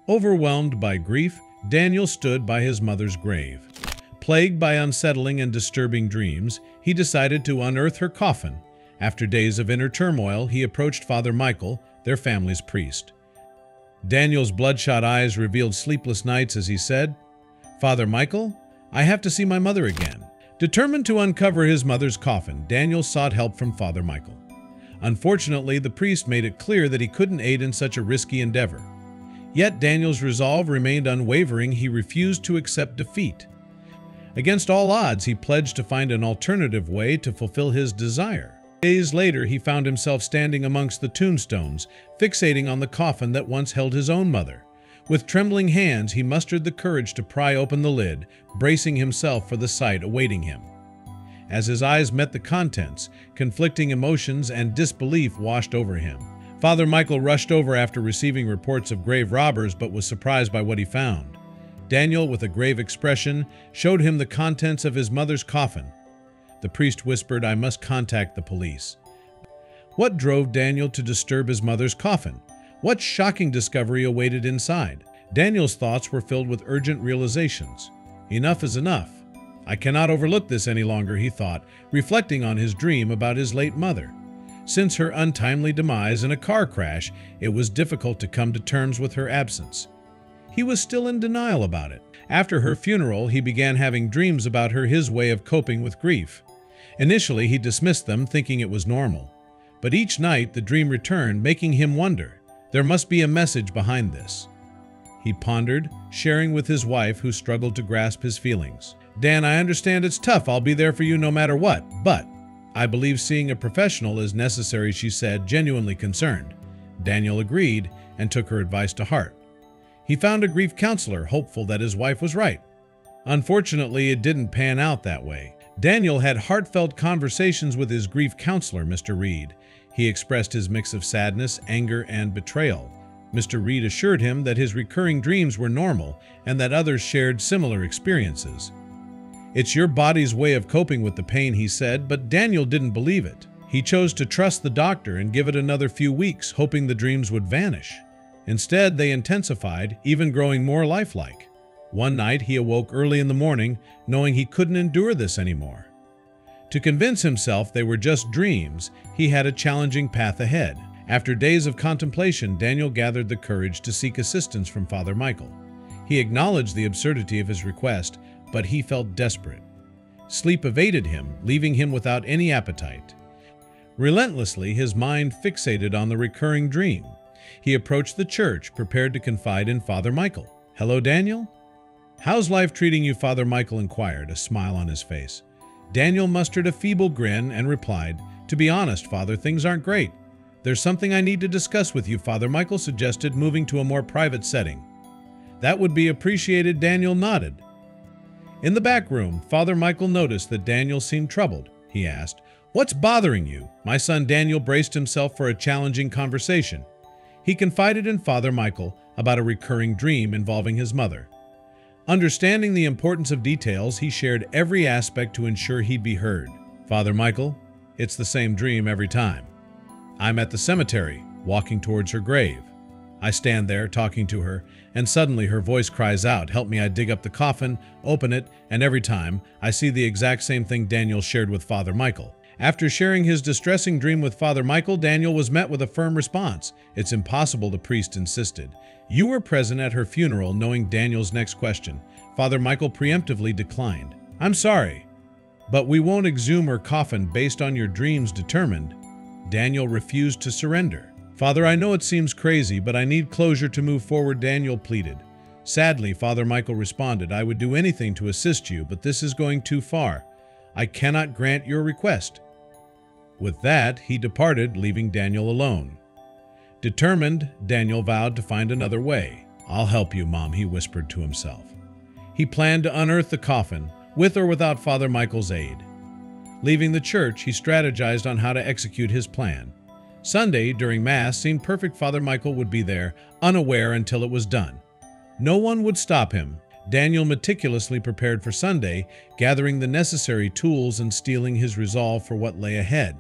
Overwhelmed by grief, Daniel stood by his mother's grave. Plagued by unsettling and disturbing dreams, he decided to unearth her coffin. After days of inner turmoil, he approached Father Michael, their family's priest. Daniel's bloodshot eyes revealed sleepless nights as he said, "Father Michael, I have to see my mother again." Determined to uncover his mother's coffin, Daniel sought help from Father Michael. Unfortunately, the priest made it clear that he couldn't aid in such a risky endeavor. Yet Daniel's resolve remained unwavering. He refused to accept defeat. Against all odds, he pledged to find an alternative way to fulfill his desire. Days later, he found himself standing amongst the tombstones, fixating on the coffin that once held his own mother. With trembling hands, he mustered the courage to pry open the lid, bracing himself for the sight awaiting him. As his eyes met the contents, conflicting emotions and disbelief washed over him. Father Michael rushed over after receiving reports of grave robbers, but was surprised by what he found. Daniel, with a grave expression, showed him the contents of his mother's coffin. The priest whispered, "I must contact the police." What drove Daniel to disturb his mother's coffin? What shocking discovery awaited inside? Daniel's thoughts were filled with urgent realizations. Enough is enough. I cannot overlook this any longer, he thought, reflecting on his dream about his late mother. Since her untimely demise in a car crash, it was difficult to come to terms with her absence. He was still in denial about it. After her funeral, he began having dreams about her, his way of coping with grief. Initially, he dismissed them, thinking it was normal. But each night, the dream returned, making him wonder. There must be a message behind this. He pondered, sharing with his wife, who struggled to grasp his feelings. "Dan, I understand it's tough. I'll be there for you no matter what. But I believe seeing a professional is necessary," she said, genuinely concerned. Daniel agreed and took her advice to heart. He found a grief counselor, hopeful that his wife was right. Unfortunately, it didn't pan out that way. Daniel had heartfelt conversations with his grief counselor, Mr. Reed. He expressed his mix of sadness, anger, and betrayal. Mr. Reed assured him that his recurring dreams were normal and that others shared similar experiences. "It's your body's way of coping with the pain," he said, but Daniel didn't believe it. He chose to trust the doctor and give it another few weeks, hoping the dreams would vanish. Instead, they intensified, even growing more lifelike. One night, he awoke early in the morning, knowing he couldn't endure this anymore. To convince himself they were just dreams, he had a challenging path ahead. After days of contemplation, Daniel gathered the courage to seek assistance from Father Michael. He acknowledged the absurdity of his request, but he felt desperate. Sleep evaded him, leaving him without any appetite. Relentlessly, his mind fixated on the recurring dream. He approached the church, prepared to confide in Father Michael. "Hello, Daniel?" "How's life treating you?" Father Michael inquired, a smile on his face. Daniel mustered a feeble grin and replied, "To be honest, Father, things aren't great. There's something I need to discuss with you," Father Michael suggested, moving to a more private setting. "That would be appreciated," Daniel nodded. In the back room, Father Michael noticed that Daniel seemed troubled. He asked, "What's bothering you?" My son Daniel braced himself for a challenging conversation. He confided in Father Michael about a recurring dream involving his mother. Understanding the importance of details, he shared every aspect to ensure he'd be heard. "Father Michael, it's the same dream every time. I'm at the cemetery, walking towards her grave. I stand there, talking to her, and suddenly her voice cries out, 'Help me!' I dig up the coffin, open it, and every time, I see the exact same thing." Daniel shared with Father Michael. After sharing his distressing dream with Father Michael, Daniel was met with a firm response. "It's impossible," the priest insisted. "You were present at her funeral." Knowing Daniel's next question, Father Michael preemptively declined. "I'm sorry, but we won't exhume her coffin based on your dreams." Determined, Daniel refused to surrender. "Father, I know it seems crazy, but I need closure to move forward," Daniel pleaded. Sadly, Father Michael responded, "I would do anything to assist you, but this is going too far. I cannot grant your request." With that, he departed, leaving Daniel alone. Determined, Daniel vowed to find another way. "I'll help you, Mom," he whispered to himself. He planned to unearth the coffin, with or without Father Michael's aid. Leaving the church, he strategized on how to execute his plan. Sunday, during Mass, seemed perfect. Father Michael would be there, unaware until it was done. No one would stop him. Daniel meticulously prepared for Sunday, gathering the necessary tools and steeling his resolve for what lay ahead.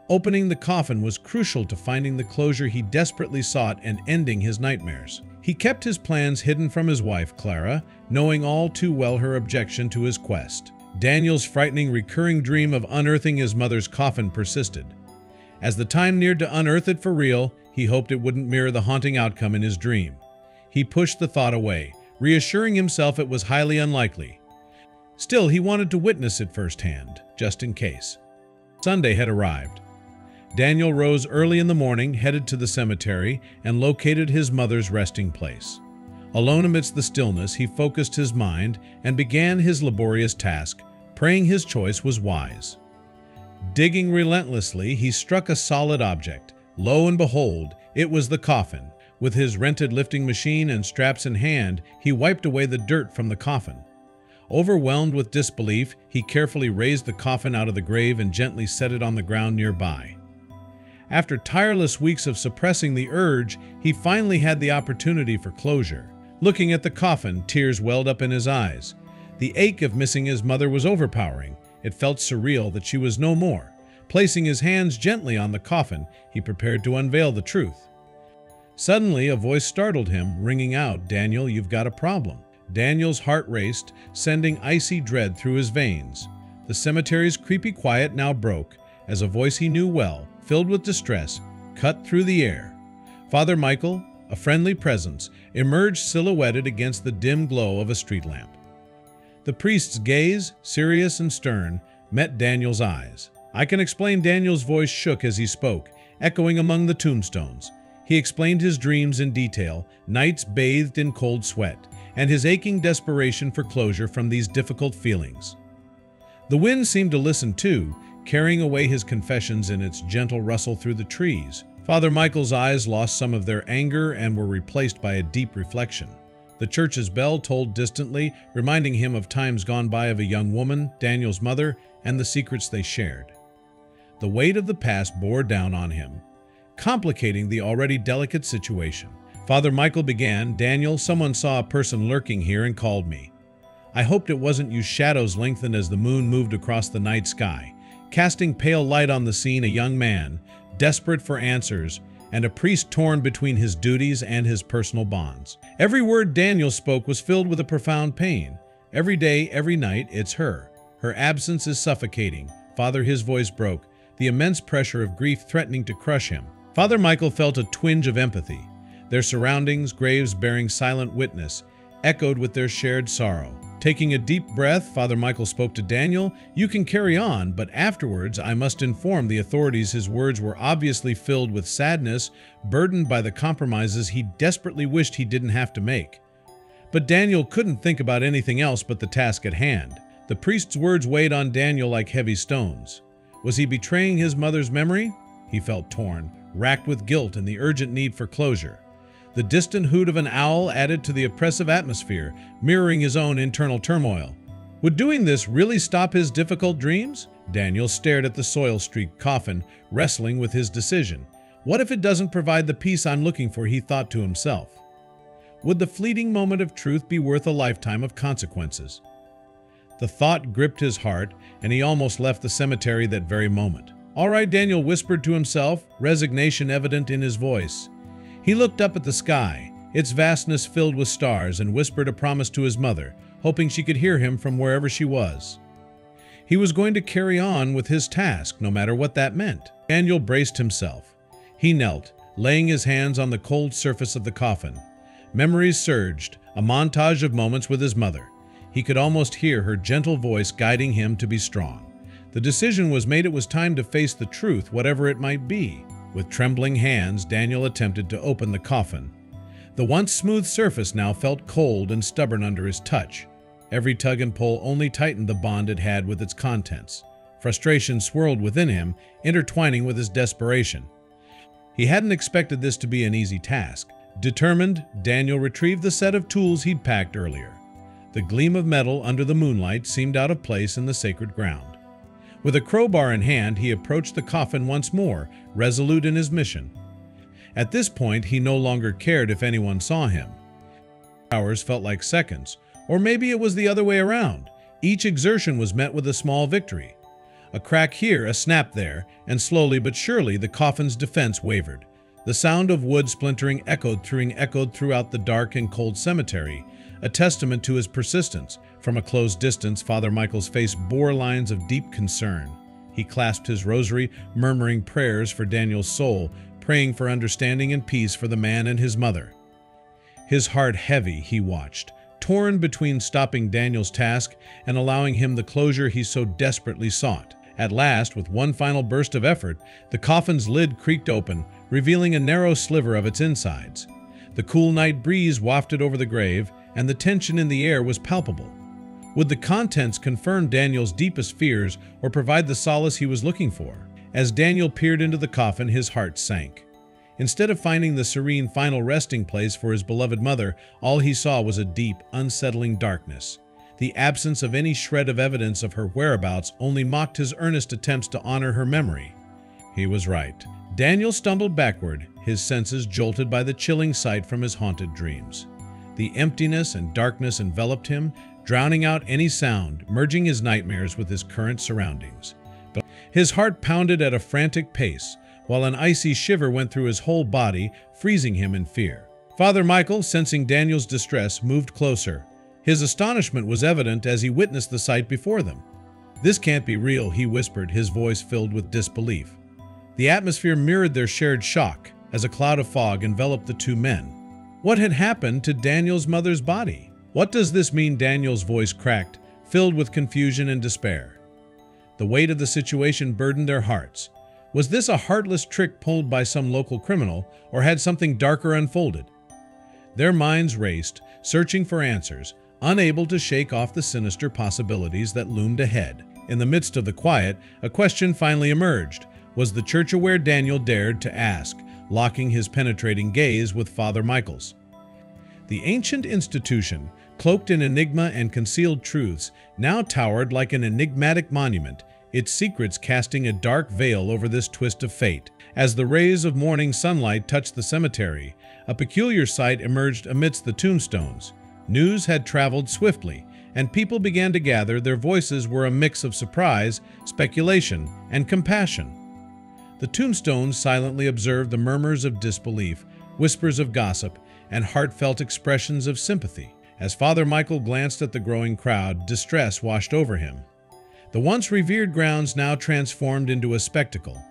Opening the coffin was crucial to finding the closure he desperately sought and ending his nightmares. He kept his plans hidden from his wife, Clara, knowing all too well her objection to his quest. Daniel's frightening recurring dream of unearthing his mother's coffin persisted. As the time neared to unearth it for real, he hoped it wouldn't mirror the haunting outcome in his dream. He pushed the thought away, reassuring himself it was highly unlikely. Still, he wanted to witness it firsthand, just in case. Sunday had arrived. Daniel rose early in the morning, headed to the cemetery, and located his mother's resting place. Alone amidst the stillness, he focused his mind and began his laborious task, praying his choice was wise. Digging relentlessly, he struck a solid object. Lo and behold, it was the coffin. With his rented lifting machine and straps in hand, he wiped away the dirt from the coffin. Overwhelmed with disbelief, he carefully raised the coffin out of the grave and gently set it on the ground nearby. After tireless weeks of suppressing the urge, he finally had the opportunity for closure. Looking at the coffin, tears welled up in his eyes. The ache of missing his mother was overpowering. It felt surreal that she was no more. Placing his hands gently on the coffin, he prepared to unveil the truth. Suddenly, a voice startled him, ringing out, "Daniel, you've got a problem." Daniel's heart raced, sending icy dread through his veins. The cemetery's creepy quiet now broke, as a voice he knew well, filled with distress, cut through the air. Father Michael, a friendly presence, emerged silhouetted against the dim glow of a street lamp. The priest's gaze, serious and stern, met Daniel's eyes. I can explain. Daniel's voice shook as he spoke, echoing among the tombstones. He explained his dreams in detail, nights bathed in cold sweat, and his aching desperation for closure from these difficult feelings. The wind seemed to listen too, carrying away his confessions in its gentle rustle through the trees. Father Michael's eyes lost some of their anger and were replaced by a deep reflection. The church's bell tolled distantly, reminding him of times gone by of a young woman, Daniel's mother, and the secrets they shared. The weight of the past bore down on him, complicating the already delicate situation. Father Michael began, "Daniel, someone saw a person lurking here and called me. I hoped it wasn't you." Shadows lengthened as the moon moved across the night sky, casting pale light on the scene. A young man, desperate for answers, and a priest torn between his duties and his personal bonds. Every word Daniel spoke was filled with a profound pain. Every day, every night, it's her. Her absence is suffocating. Father, his voice broke, the immense pressure of grief threatening to crush him. Father Michael felt a twinge of empathy. Their surroundings, graves bearing silent witness, echoed with their shared sorrow. Taking a deep breath, Father Michael spoke to Daniel, "You can carry on, but afterwards I must inform the authorities." His words were obviously filled with sadness, burdened by the compromises he desperately wished he didn't have to make. But Daniel couldn't think about anything else but the task at hand. The priest's words weighed on Daniel like heavy stones. Was he betraying his mother's memory? He felt torn, racked with guilt and the urgent need for closure. The distant hoot of an owl added to the oppressive atmosphere, mirroring his own internal turmoil. Would doing this really stop his difficult dreams? Daniel stared at the soil-streaked coffin, wrestling with his decision. What if it doesn't provide the peace I'm looking for, he thought to himself. Would the fleeting moment of truth be worth a lifetime of consequences? The thought gripped his heart, and he almost left the cemetery that very moment. "All right," Daniel whispered to himself, resignation evident in his voice. He looked up at the sky, its vastness filled with stars, and whispered a promise to his mother, hoping she could hear him from wherever she was. He was going to carry on with his task, no matter what that meant. Daniel braced himself. He knelt, laying his hands on the cold surface of the coffin. Memories surged, a montage of moments with his mother. He could almost hear her gentle voice guiding him to be strong. The decision was made. It was time to face the truth, whatever it might be. With trembling hands, Daniel attempted to open the coffin. The once smooth surface now felt cold and stubborn under his touch. Every tug and pull only tightened the bond it had with its contents. Frustration swirled within him, intertwining with his desperation. He hadn't expected this to be an easy task. Determined, Daniel retrieved the set of tools he'd packed earlier. The gleam of metal under the moonlight seemed out of place in the sacred ground. With a crowbar in hand, he approached the coffin once more, resolute in his mission. At this point, he no longer cared if anyone saw him. Hours felt like seconds, or maybe it was the other way around. Each exertion was met with a small victory. A crack here, a snap there, and slowly but surely the coffin's defense wavered. The sound of wood splintering echoed throughout the dark and cold cemetery, a testament to his persistence. From a close distance, Father Michael's face bore lines of deep concern. He clasped his rosary, murmuring prayers for Daniel's soul, praying for understanding and peace for the man and his mother. His heart heavy, he watched, torn between stopping Daniel's task and allowing him the closure he so desperately sought. At last, with one final burst of effort, the coffin's lid creaked open, revealing a narrow sliver of its insides. The cool night breeze wafted over the grave, and the tension in the air was palpable. Would the contents confirm Daniel's deepest fears or provide the solace he was looking for? As Daniel peered into the coffin, his heart sank. Instead of finding the serene final resting place for his beloved mother, all he saw was a deep, unsettling darkness. The absence of any shred of evidence of her whereabouts only mocked his earnest attempts to honor her memory. He was right. Daniel stumbled backward, his senses jolted by the chilling sight from his haunted dreams. The emptiness and darkness enveloped him, drowning out any sound, merging his nightmares with his current surroundings. But his heart pounded at a frantic pace, while an icy shiver went through his whole body, freezing him in fear. Father Michael, sensing Daniel's distress, moved closer. His astonishment was evident as he witnessed the sight before them. "This can't be real," he whispered, his voice filled with disbelief. The atmosphere mirrored their shared shock as a cloud of fog enveloped the two men. What had happened to Daniel's mother's body? "What does this mean?" Daniel's voice cracked, filled with confusion and despair. The weight of the situation burdened their hearts. Was this a heartless trick pulled by some local criminal, or had something darker unfolded? Their minds raced, searching for answers, unable to shake off the sinister possibilities that loomed ahead. In the midst of the quiet, a question finally emerged. Was the church aware? Daniel dared to ask, locking his penetrating gaze with Father Michael's. The ancient institution, cloaked in enigma and concealed truths, now towered like an enigmatic monument, its secrets casting a dark veil over this twist of fate. As the rays of morning sunlight touched the cemetery, a peculiar sight emerged amidst the tombstones. News had traveled swiftly, and people began to gather. Their voices were a mix of surprise, speculation, and compassion. The tombstones silently observed the murmurs of disbelief, whispers of gossip, and heartfelt expressions of sympathy. As Father Michael glanced at the growing crowd, distress washed over him. The once revered grounds now transformed into a spectacle.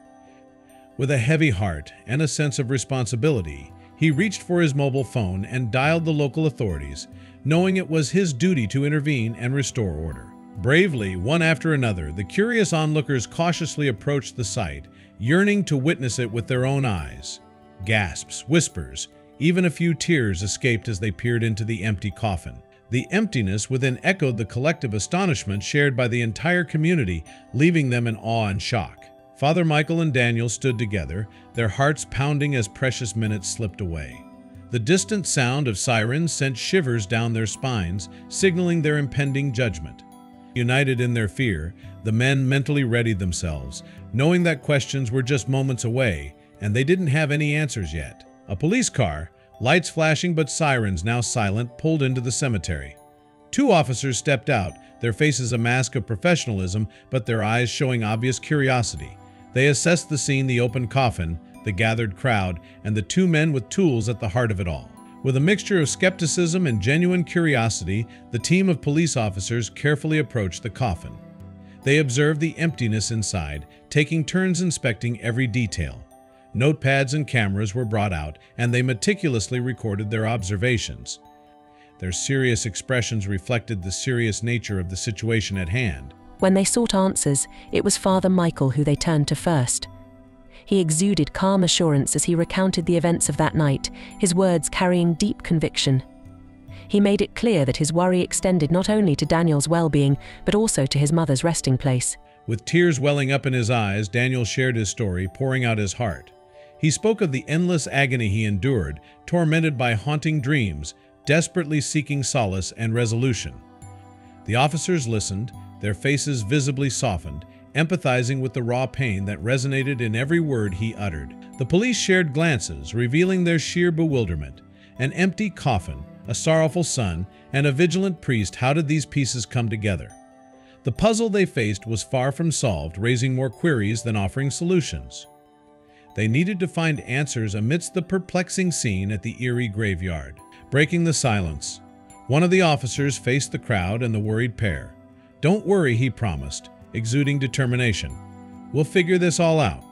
With a heavy heart and a sense of responsibility, he reached for his mobile phone and dialed the local authorities, knowing it was his duty to intervene and restore order. Bravely, one after another, the curious onlookers cautiously approached the site, yearning to witness it with their own eyes. Gasps, whispers, even a few tears escaped as they peered into the empty coffin. The emptiness within echoed the collective astonishment shared by the entire community, leaving them in awe and shock. Father Michael and Daniel stood together, their hearts pounding as precious minutes slipped away. The distant sound of sirens sent shivers down their spines, signaling their impending judgment. United in their fear, the men mentally readied themselves, knowing that questions were just moments away, and they didn't have any answers yet. A police car, lights flashing but sirens now silent, pulled into the cemetery. Two officers stepped out, their faces a mask of professionalism, but their eyes showing obvious curiosity. They assessed the scene, the open coffin, the gathered crowd, and the two men with tools at the heart of it all. With a mixture of skepticism and genuine curiosity, the team of police officers carefully approached the coffin. They observed the emptiness inside, taking turns inspecting every detail. Notepads and cameras were brought out, and they meticulously recorded their observations. Their serious expressions reflected the serious nature of the situation at hand. When they sought answers, it was Father Michael who they turned to first. He exuded calm assurance as he recounted the events of that night, his words carrying deep conviction. He made it clear that his worry extended not only to Daniel's well-being, but also to his mother's resting place. With tears welling up in his eyes, Daniel shared his story, pouring out his heart. He spoke of the endless agony he endured, tormented by haunting dreams, desperately seeking solace and resolution. The officers listened, their faces visibly softened, empathizing with the raw pain that resonated in every word he uttered. The police shared glances, revealing their sheer bewilderment. An empty coffin, a sorrowful son, and a vigilant priest. How did these pieces come together? The puzzle they faced was far from solved, raising more queries than offering solutions. They needed to find answers amidst the perplexing scene at the eerie graveyard. Breaking the silence, one of the officers faced the crowd and the worried pair. "Don't worry," he promised, exuding determination. "We'll figure this all out."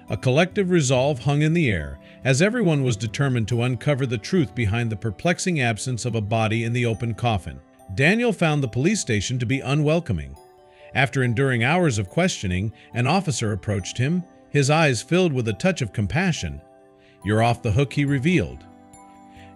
A collective resolve hung in the air, as everyone was determined to uncover the truth behind the perplexing absence of a body in the open coffin. Daniel found the police station to be unwelcoming. After enduring hours of questioning, an officer approached him, his eyes filled with a touch of compassion. "You're off the hook," he revealed.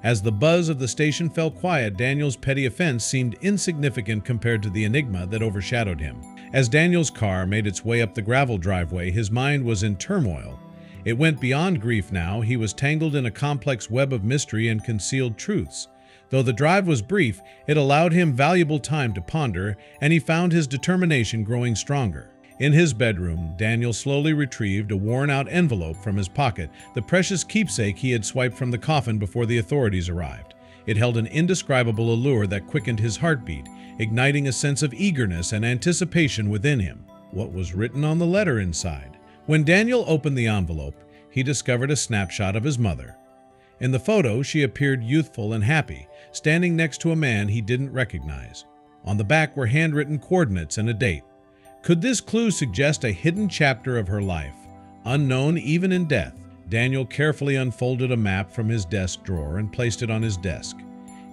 As the buzz of the station fell quiet, Daniel's petty offense seemed insignificant compared to the enigma that overshadowed him. As Daniel's car made its way up the gravel driveway, his mind was in turmoil. It went beyond grief now. He was tangled in a complex web of mystery and concealed truths. Though the drive was brief, it allowed him valuable time to ponder, and he found his determination growing stronger. In his bedroom, Daniel slowly retrieved a worn-out envelope from his pocket, the precious keepsake he had swiped from the coffin before the authorities arrived. It held an indescribable allure that quickened his heartbeat, igniting a sense of eagerness and anticipation within him. What was written on the letter inside? When Daniel opened the envelope, he discovered a snapshot of his mother. In the photo, she appeared youthful and happy, standing next to a man he didn't recognize. On the back were handwritten coordinates and a date. Could this clue suggest a hidden chapter of her life, unknown even in death? Daniel carefully unfolded a map from his desk drawer and placed it on his desk.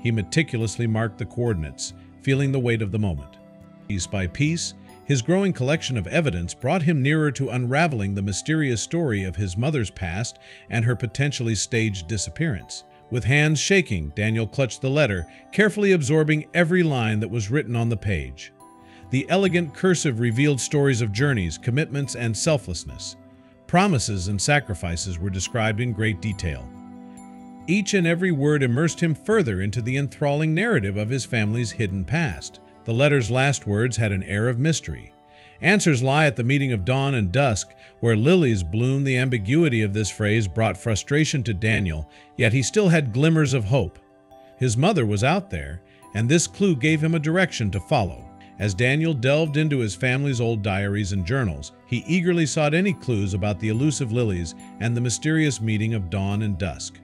He meticulously marked the coordinates, feeling the weight of the moment. Piece by piece, his growing collection of evidence brought him nearer to unraveling the mysterious story of his mother's past and her potentially staged disappearance. With hands shaking, Daniel clutched the letter, carefully absorbing every line that was written on the page. The elegant cursive revealed stories of journeys, commitments, and selflessness. Promises and sacrifices were described in great detail. Each and every word immersed him further into the enthralling narrative of his family's hidden past. The letter's last words had an air of mystery. Answers lie at the meeting of dawn and dusk, where lilies bloom. The ambiguity of this phrase brought frustration to Daniel, yet he still had glimmers of hope. His mother was out there, and this clue gave him a direction to follow. As Daniel delved into his family's old diaries and journals, he eagerly sought any clues about the elusive lilies and the mysterious meeting of dawn and dusk.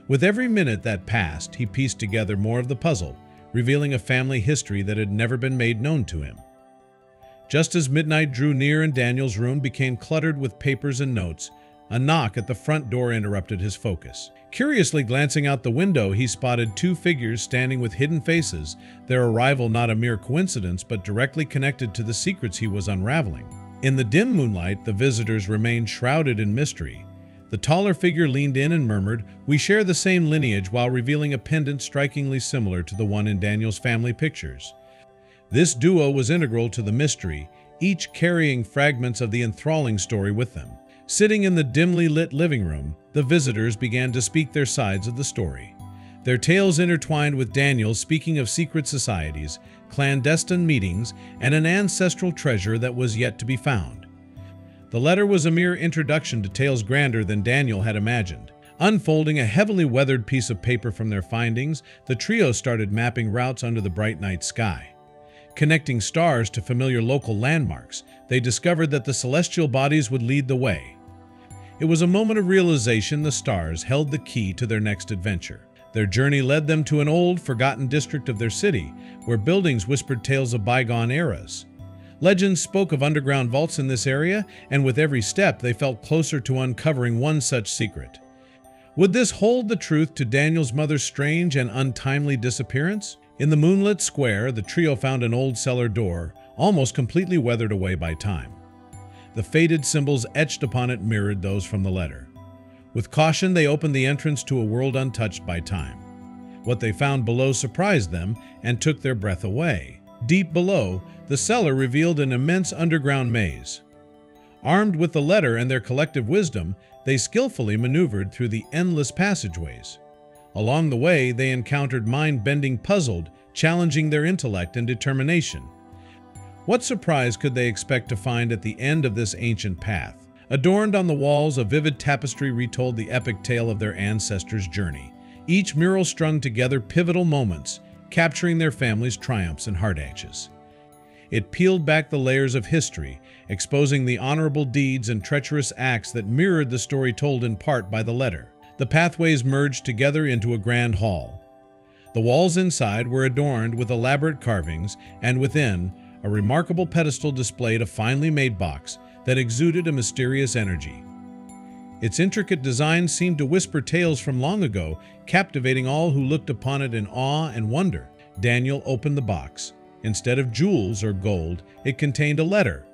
With every minute that passed, he pieced together more of the puzzle, revealing a family history that had never been made known to him. Just as midnight drew near and Daniel's room became cluttered with papers and notes, a knock at the front door interrupted his focus. Curiously glancing out the window, he spotted two figures standing with hidden faces, their arrival not a mere coincidence but directly connected to the secrets he was unraveling. In the dim moonlight, the visitors remained shrouded in mystery. The taller figure leaned in and murmured, "We share the same lineage," while revealing a pendant strikingly similar to the one in Daniel's family pictures. This duo was integral to the mystery, each carrying fragments of the enthralling story with them. Sitting in the dimly lit living room, the visitors began to speak their sides of the story. Their tales intertwined with Daniel's, speaking of secret societies, clandestine meetings, and an ancestral treasure that was yet to be found. The letter was a mere introduction to tales grander than Daniel had imagined. Unfolding a heavily weathered piece of paper from their findings, the trio started mapping routes under the bright night sky. Connecting stars to familiar local landmarks, they discovered that the celestial bodies would lead the way. It was a moment of realization. The stars held the key to their next adventure. Their journey led them to an old, forgotten district of their city, where buildings whispered tales of bygone eras. Legends spoke of underground vaults in this area, and with every step they felt closer to uncovering one such secret. Would this hold the truth to Daniel's mother's strange and untimely disappearance? In the moonlit square, the trio found an old cellar door, almost completely weathered away by time. The faded symbols etched upon it mirrored those from the letter. With caution, they opened the entrance to a world untouched by time. What they found below surprised them and took their breath away. Deep below, the cellar revealed an immense underground maze. Armed with the letter and their collective wisdom, they skillfully maneuvered through the endless passageways. Along the way, they encountered mind-bending puzzles, challenging their intellect and determination. What surprise could they expect to find at the end of this ancient path? Adorned on the walls, a vivid tapestry retold the epic tale of their ancestors' journey. Each mural strung together pivotal moments, capturing their family's triumphs and heartaches. It peeled back the layers of history, exposing the honorable deeds and treacherous acts that mirrored the story told in part by the letter. The pathways merged together into a grand hall. The walls inside were adorned with elaborate carvings, and within, a remarkable pedestal displayed a finely made box that exuded a mysterious energy. Its intricate design seemed to whisper tales from long ago, captivating all who looked upon it in awe and wonder. Daniel opened the box. Instead of jewels or gold, it contained a letter.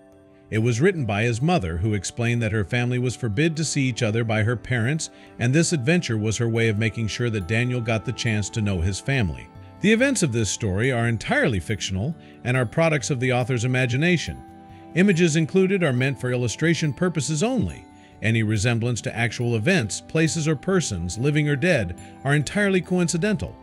It was written by his mother, who explained that her family was forbid to see each other by her parents, and this adventure was her way of making sure that Daniel got the chance to know his family. The events of this story are entirely fictional and are products of the author's imagination. Images included are meant for illustration purposes only. Any resemblance to actual events, places, or persons, living or dead, are entirely coincidental.